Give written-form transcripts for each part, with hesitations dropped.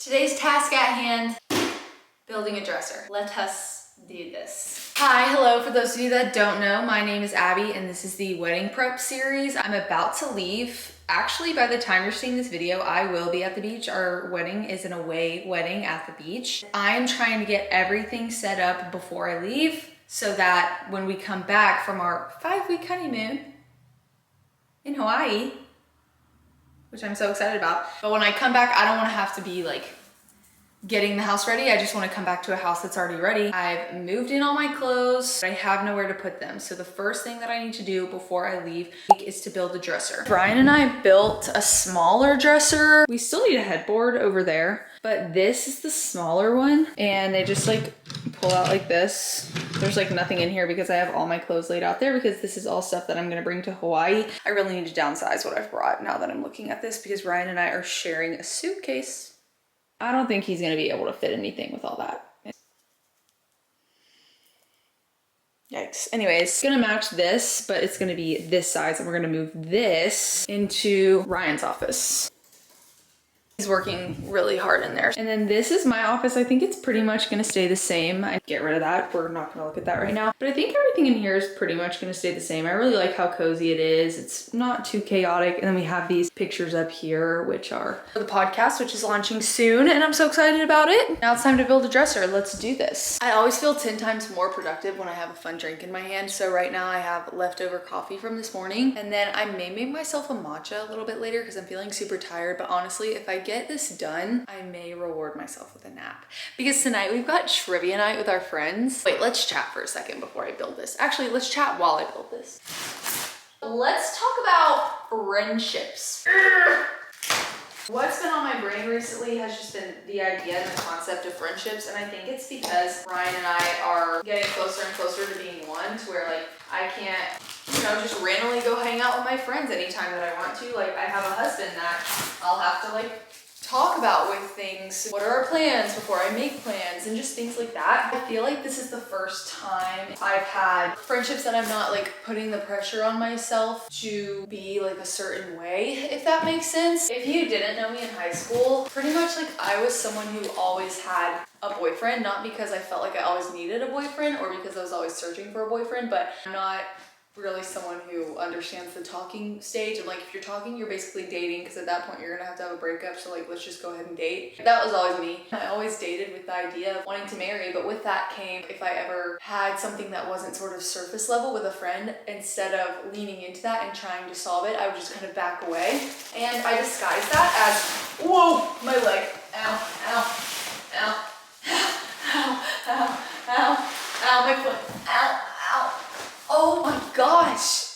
Today's task at hand, building a dresser. Let us do this. Hi, hello. For those of you that don't know, my name is Abby and this is the wedding prep series. I'm about to leave. Actually, by the time you're seeing this video, I will be at the beach. Our wedding is an away wedding at the beach. I'm trying to get everything set up before I leave so that when we come back from our 5-week honeymoon in Hawaii, which I'm so excited about. But when I come back, I don't want to have to be like getting the house ready. I just want to come back to a house that's already ready. I've moved in all my clothes. I have nowhere to put them. So the first thing that I need to do before I leave is to build a dresser. Brian and I built a smaller dresser. We still need a headboard over there, but this is the smaller one. And they just like pull out like this. There's like nothing in here because I have all my clothes laid out there because this is all stuff that I'm gonna bring to Hawaii. I really need to downsize what I've brought now that I'm looking at this because Ryan and I are sharing a suitcase. I don't think he's gonna be able to fit anything with all that. Yikes. Anyways, it's gonna match this, but it's gonna be this size and we're gonna move this into Ryan's office. He's working really hard in there. And then this is my office. I think it's pretty much gonna stay the same. I get rid of that. We're not gonna look at that right now. But I think everything in here is pretty much gonna stay the same. I really like how cozy it is. It's not too chaotic. And then we have these pictures up here, which are for the podcast, which is launching soon. And I'm so excited about it. Now it's time to build a dresser. Let's do this. I always feel 10 times more productive when I have a fun drink in my hand. So right now I have leftover coffee from this morning. And then I may make myself a matcha a little bit later because I'm feeling super tired. But honestly, if I get this done, I may reward myself with a nap because tonight we've got trivia night with our friends. Wait, let's chat for a second before I build this. Actually, let's chat while I build this. Let's talk about friendships. What's been on my brain recently has just been the idea and the concept of friendships, and I think it's because Ryan and I are getting closer and closer to being one, to where like I can't, just randomly go hang out with my friends anytime that I want to. Like I have a husband that I'll have to like talk about with things. What are our plans before I make plans and just things like that. I feel like this is the first time I've had friendships that I'm not like putting the pressure on myself to be like a certain way, if that makes sense. If you didn't know me in high school, pretty much like I was someone who always had a boyfriend, not because I felt like I always needed a boyfriend or because I was always searching for a boyfriend, but I'm not really someone who understands the talking stage. And like if you're talking, you're basically dating, because at that point you're gonna have to have a breakup, so like let's just go ahead and date. That was always me. I always dated with the idea of wanting to marry, but with that came, if I ever had something that wasn't sort of surface level with a friend, instead of leaning into that and trying to solve it, I would just kind of back away. And I disguised that as, whoa, my leg, ow, ow, ow, ow, ow, ow, ow, my foot, ow, ow. Oh my gosh.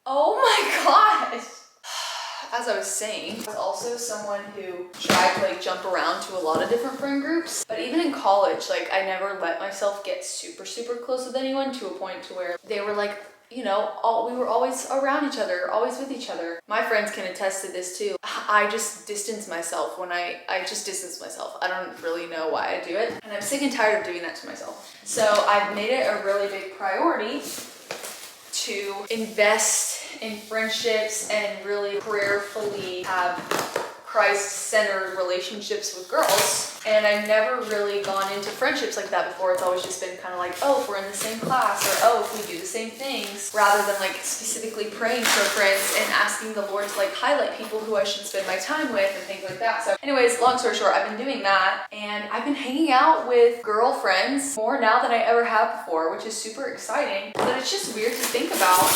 Oh my gosh. As I was saying, I was also someone who tried to like jump around to a lot of different friend groups. But even in college, like I never let myself get super, super close with anyone to a point to where they were like, we were always around each other, always with each other. My friends can attest to this too. I just distance myself when I just distance myself. I don't really know why I do it. And I'm sick and tired of doing that to myself. So I've made it a really big priority to invest in friendships and really prayerfully have Christ-centered relationships with girls. And I've never really gone into friendships like that before. It's always just been kind of like, oh, if we're in the same class, or oh, if we do the same things, rather than like specifically praying for friends and asking the Lord to like highlight people who I should spend my time with and things like that. So anyways, long story short, I've been doing that, and I've been hanging out with girlfriends more now than I ever have before, which is super exciting. But it's just weird to think about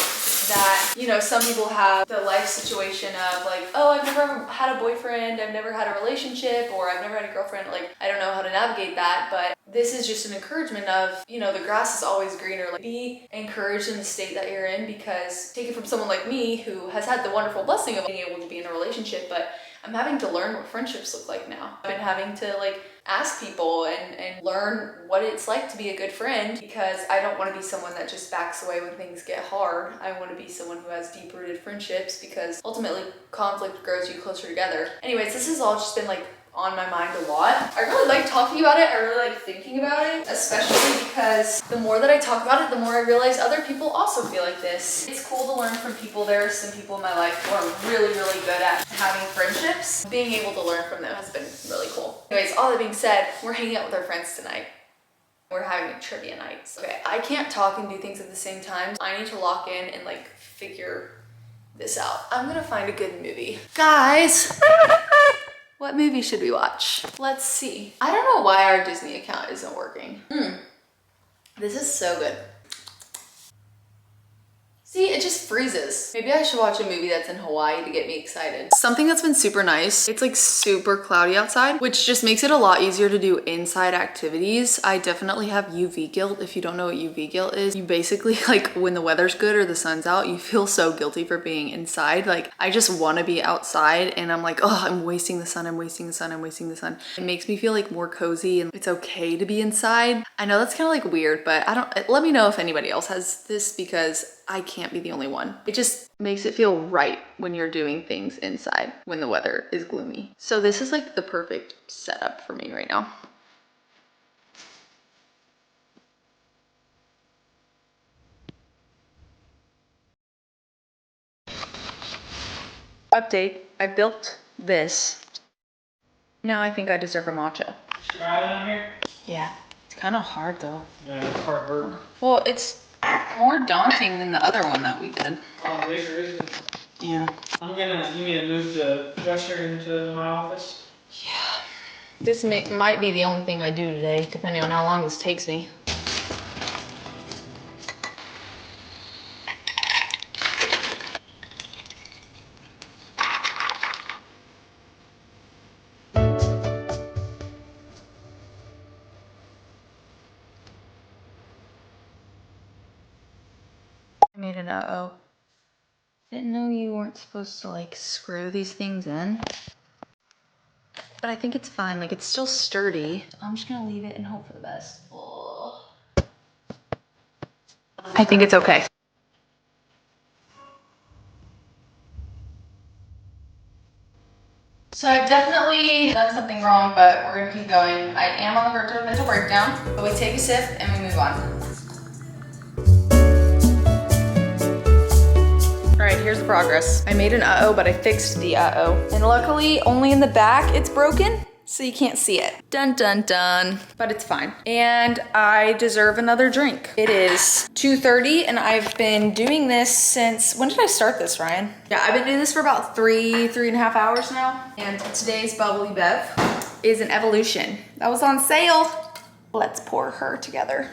that, some people have the life situation of like, oh, I've never had a boyfriend, I've never had a relationship, or I've never had a girlfriend. Like, I don't know how to navigate that, but this is just an encouragement of, the grass is always greener. Like, be encouraged in the state that you're in, because take it from someone like me who has had the wonderful blessing of being able to be in a relationship, but I'm having to learn what friendships look like now. I've been having to like ask people and learn what it's like to be a good friend, because I don't want to be someone that just backs away when things get hard. I want to be someone who has deep-rooted friendships, because ultimately conflict grows you closer together. Anyways, this has all just been like on my mind a lot. I really like talking about it. I really like thinking about it, especially because the more that I talk about it, the more I realize other people also feel like this. It's cool to learn from people. There are some people in my life who are really, really good at having friendships, being able to learn from them has been really cool. Anyways, all that being said, we're hanging out with our friends tonight. We're having a trivia night. Okay, I can't talk and do things at the same time. I need to lock in and like figure this out. I'm gonna find a good movie. Guys, what movie should we watch? Let's see. I don't know why our Disney account isn't working. This is so good. See, it just freezes. Maybe I should watch a movie that's in Hawaii to get me excited. Something that's been super nice, it's like super cloudy outside, which just makes it a lot easier to do inside activities. I definitely have UV guilt. If you don't know what UV guilt is, you basically like when the weather's good or the sun's out, you feel so guilty for being inside. Like I just want to be outside and I'm like, oh, I'm wasting the sun, I'm wasting the sun, I'm wasting the sun. It makes me feel like more cozy and it's okay to be inside. I know that's kind of like weird, but let me know if anybody else has this because I can't be the only one. It just makes it feel right when you're doing things inside when the weather is gloomy. So this is like the perfect setup for me right now. Update, I built this. Now I think I deserve a matcha. Try it on here? Yeah, it's kind of hard though. Yeah, it's hard work. Well, it's more daunting than the other one that we did. Oh, bigger, isn't it? Yeah. You need to move the dresser into my office? Yeah. This might be the only thing I do today, depending on how long this takes me. I made an uh-oh. Didn't know you weren't supposed to like screw these things in. But I think it's fine, like it's still sturdy. I'm just gonna leave it and hope for the best. Oh. I think it's okay. So I've definitely done something wrong, but we're gonna keep going. I am on the verge of a mental breakdown, but we take a sip and we move on. All right, here's the progress. I made an uh-oh, but I fixed the uh-oh. And luckily, only in the back it's broken, so you can't see it. Dun, dun, dun. But it's fine. And I deserve another drink. It is 2:30, and I've been doing this since, when did I start this, Ryan? Yeah, I've been doing this for about three and a half hours now. And today's bubbly bev is an Evolution. That was on sale. Let's pour her together.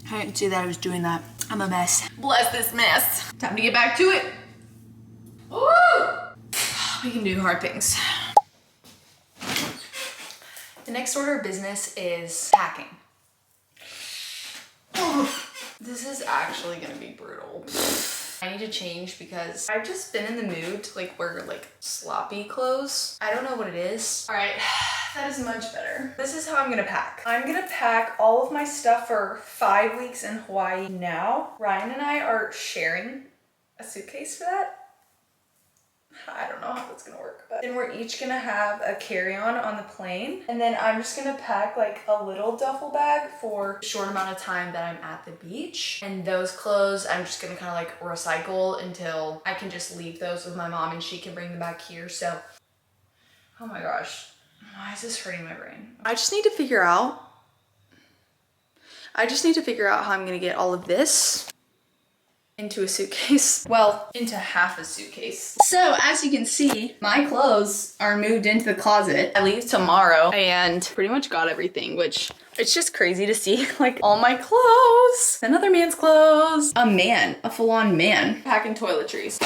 I didn't see that I was doing that. I'm a mess. Bless this mess. Time to get back to it. Woo! We can do hard things. The next order of business is packing. This is actually gonna be brutal. I need to change because I've just been in the mood to like wear like sloppy clothes. I don't know what it is. All right, that is much better. This is how I'm gonna pack. I'm gonna pack all of my stuff for 5 weeks in Hawaii now. Ryan and I are sharing a suitcase for that. I don't know how that's gonna work, but then we're each gonna have a carry-on on the plane. And then I'm just gonna pack like a little duffel bag for a short amount of time that I'm at the beach. And those clothes, I'm just gonna kind of like recycle until I can just leave those with my mom and she can bring them back here. So, oh my gosh, why is this hurting my brain? I just need to figure out how I'm gonna get all of this into a suitcase. Well, into half a suitcase. So as you can see, my clothes are moved into the closet. I leave tomorrow and pretty much got everything, which it's just crazy to see like all my clothes, another man's clothes, a full-on man packing toiletries.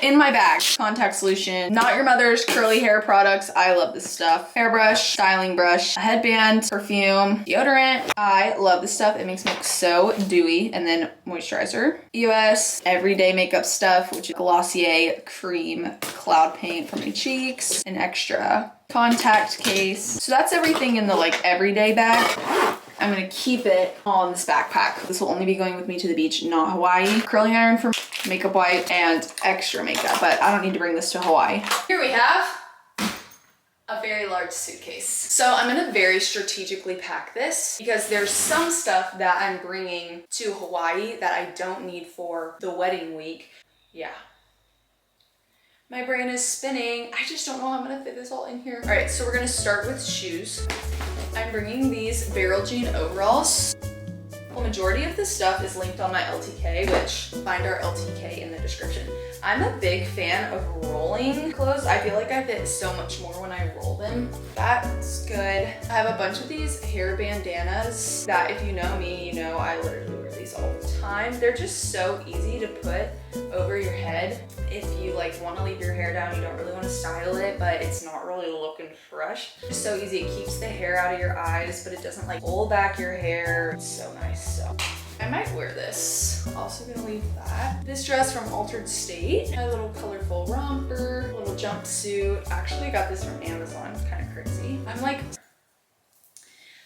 In my bag, contact solution, Not Your Mother's curly hair products. I love this stuff. Hairbrush, styling brush, a headband, perfume, deodorant. I love this stuff. It makes me look so dewy. And then moisturizer, EOS, everyday makeup stuff, which is Glossier cream cloud paint for my cheeks, an extra contact case. So that's everything in the like everyday bag. I'm gonna keep it all in this backpack. This will only be going with me to the beach, not Hawaii. Curling iron for makeup wipe and extra makeup, but I don't need to bring this to Hawaii. Here we have a very large suitcase. So I'm gonna very strategically pack this because there's some stuff that I'm bringing to Hawaii that I don't need for the wedding week. Yeah. My brain is spinning. I just don't know how I'm gonna fit this all in here. All right, so we're gonna start with shoes. I'm bringing these barrel jean overalls. The majority of this stuff is linked on my LTK, which find our LTK in the description. I'm a big fan of rolling clothes. I feel like I fit so much more when I roll them. That's good. I have a bunch of these hair bandanas that if you know me, you know I literally wear these all the time. They're just so easy to put over your head. If you like want to leave your hair down, you don't really want to style it, but it's not really looking fresh. It's so easy. It keeps the hair out of your eyes, but it doesn't like pull back your hair. It's so nice. So I might wear this. Also gonna leave that. This dress from Altered State. My little colorful romper, little jumpsuit. Actually, I got this from Amazon. It's kind of crazy. I'm like,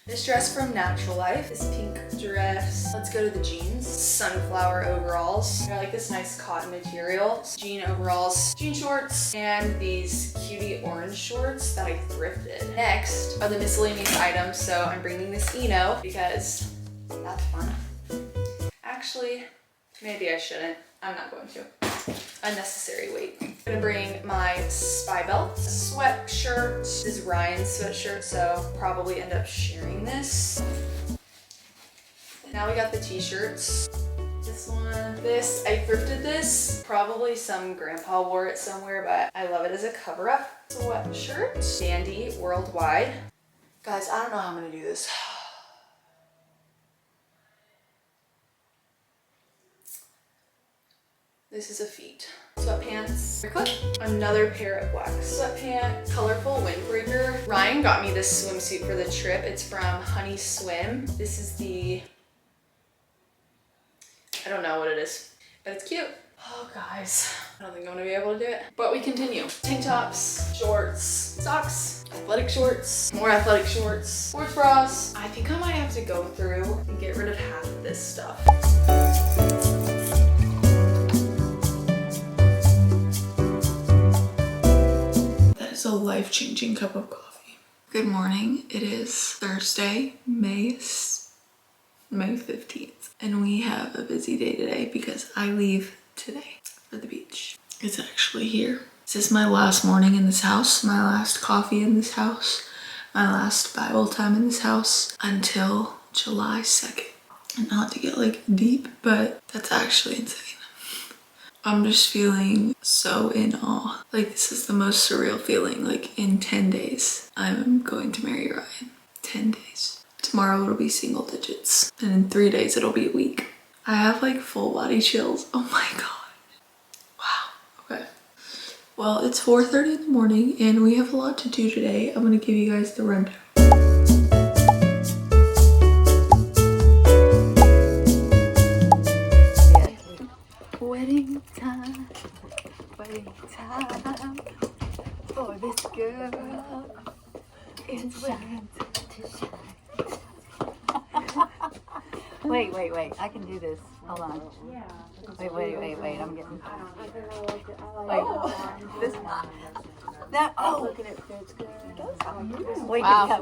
this dress from Natural Life, this pink dress. Let's go to the jeans. Sunflower overalls. I like this nice cotton material. Jean overalls, jean shorts, and these cutie orange shorts that I thrifted. Next are the miscellaneous items. So I'm bringing this Eno because that's fun. Actually, maybe I shouldn't. I'm not going to. Unnecessary weight. I'm gonna bring my spy belt, sweatshirt. This is Ryan's sweatshirt, so probably end up sharing this. Now we got the t-shirts. This one, this, I thrifted this. Probably some grandpa wore it somewhere, but I love it as a cover-up. Sweatshirt, Dandy Worldwide. Guys, I don't know how I'm gonna do this. This is a feat. Sweatpants, another pair of black sweatpants, colorful windbreaker. Ryan got me this swimsuit for the trip. It's from Honey Swim. This is the, I don't know what it is, but it's cute. Oh guys, I don't think I'm gonna be able to do it, but we continue. Tank tops, shorts, socks, athletic shorts, more athletic shorts, sports bras. I think I might have to go through and get rid of half of this stuff. A life-changing cup of coffee. Good morning. It is Thursday, May 15th, and we have a busy day today because I leave today for the beach. It's actually here. This is my last morning in this house, my last coffee in this house, my last Bible time in this house until July 2nd. And not to get like deep, but that's actually insane. I'm just feeling so in awe. Like this is the most surreal feeling. Like in 10 days, I'm going to marry Ryan. 10 days. Tomorrow it'll be single digits. And in 3 days it'll be a week. I have like full body chills. Oh my God. Wow. Okay. Well, it's 4:30 in the morning and we have a lot to do today. I'm gonna give you guys the rundown. Wedding time for this girl. It's shine to shine. Wait, I can do this. Hold on. Wait, I'm getting. Wait, this one. That, oh!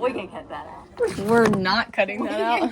We can cut that out. We're not cutting that out.